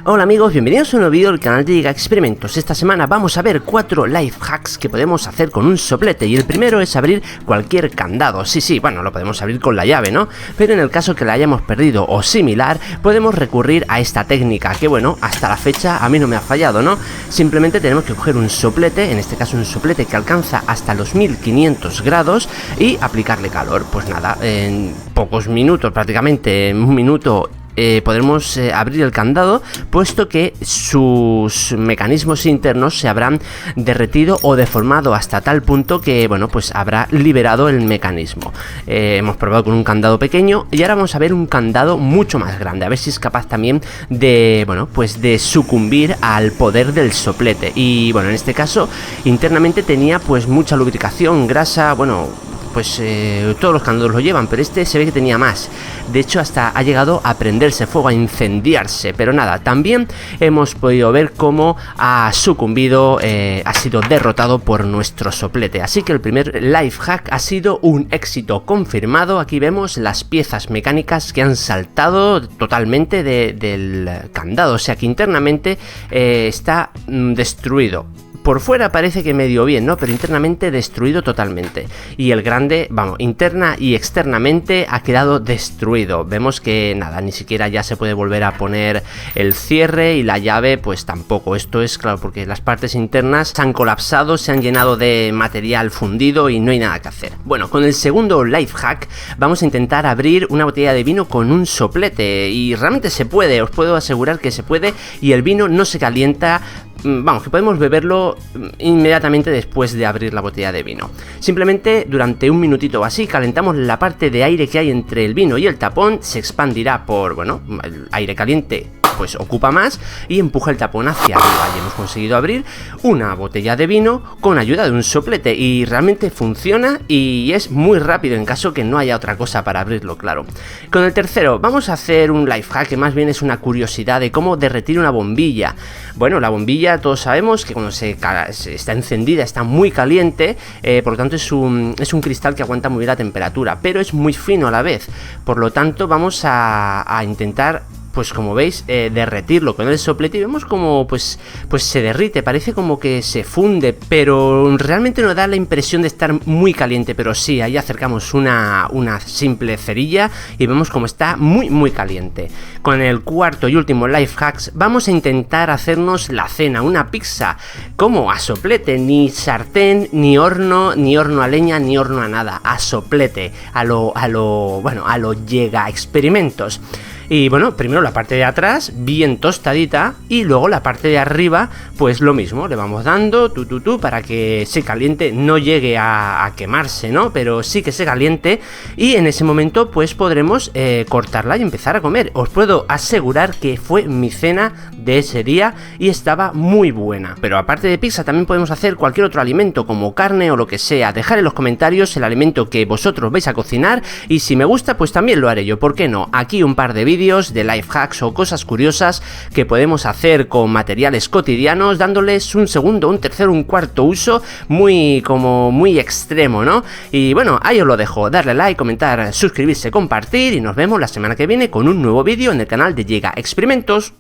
Hola amigos, bienvenidos a un nuevo vídeo del canal de Giga Experimentos. Esta semana vamos a ver 4 life hacks que podemos hacer con un soplete. Y el primero es abrir cualquier candado. Sí, bueno, lo podemos abrir con la llave, ¿no? Pero en el caso que la hayamos perdido o similar, podemos recurrir a esta técnica que, bueno, hasta la fecha a mí no me ha fallado, ¿no? Simplemente tenemos que coger un soplete, en este caso un soplete que alcanza hasta los 1500 grados y aplicarle calor. Pues nada, en pocos minutos, prácticamente en un minuto, podremos abrir el candado, puesto que sus mecanismos internos se habrán derretido o deformado hasta tal punto que, bueno, pues habrá liberado el mecanismo. Hemos probado con un candado pequeño y ahora vamos a ver un candado mucho más grande, a ver si es capaz también de, bueno, pues de sucumbir al poder del soplete. Y bueno, en este caso internamente tenía pues mucha lubricación, grasa, bueno, pues todos los candados lo llevan, pero este se ve que tenía más. De hecho, hasta ha llegado a prenderse fuego, a incendiarse. Pero nada, también hemos podido ver cómo ha sucumbido, ha sido derrotado por nuestro soplete. Así que el primer life hack ha sido un éxito confirmado. Aquí vemos las piezas mecánicas que han saltado totalmente del candado. O sea que internamente está destruido. Por fuera parece que medio bien, ¿no? Pero internamente destruido totalmente. Y el grande, vamos, interna y externamente ha quedado destruido. Vemos que nada, ni siquiera ya se puede volver a poner el cierre, y la llave pues tampoco. Esto es claro porque las partes internas se han colapsado, se han llenado de material fundido y no hay nada que hacer. Bueno, con el segundo life hack vamos a intentar abrir una botella de vino con un soplete. Y realmente se puede, os puedo asegurar que se puede, y el vino no se calienta. Vamos, que podemos beberlo inmediatamente después de abrir la botella de vino. Simplemente durante un minutito o así calentamos la parte de aire que hay entre el vino y el tapón. Se expandirá por, bueno, el aire caliente pues ocupa más y empuja el tapón hacia arriba, y hemos conseguido abrir una botella de vino con ayuda de un soplete, y realmente funciona y es muy rápido en caso que no haya otra cosa para abrirlo, claro. Con el tercero vamos a hacer un life hack que más bien es una curiosidad de cómo derretir una bombilla. Bueno, la bombilla todos sabemos que cuando se está encendida está muy caliente, por lo tanto es un cristal que aguanta muy bien la temperatura, pero es muy fino a la vez. Por lo tanto vamos a intentar, pues como veis, derretirlo con el soplete, y vemos como pues se derrite, parece como que se funde, pero realmente no da la impresión de estar muy caliente. Pero sí, ahí acercamos una simple cerilla y vemos como está muy caliente. Con el cuarto y último life hacks vamos a intentar hacernos la cena, una pizza. ¿Cómo? A soplete, ni sartén, ni horno a leña, ni horno a nada, a soplete, a lo Giga Experimentos. Y bueno, primero la parte de atrás bien tostadita, y luego la parte de arriba pues lo mismo, le vamos dando para que se caliente, no llegue a quemarse, ¿no? Pero sí que se caliente, y en ese momento pues podremos cortarla y empezar a comer. Os puedo asegurar que fue mi cena de ese día y estaba muy buena. Pero aparte de pizza también podemos hacer cualquier otro alimento, como carne o lo que sea. Dejad en los comentarios el alimento que vosotros vais a cocinar, y si me gusta pues también lo haré yo, ¿por qué no? Aquí un par de vídeos de life hacks o cosas curiosas que podemos hacer con materiales cotidianos, dándoles un segundo, un tercero, un cuarto uso muy extremo, ¿no? Y bueno, ahí os lo dejo. Darle like, comentar, suscribirse, compartir, y nos vemos la semana que viene con un nuevo vídeo en el canal de Giga Experimentos.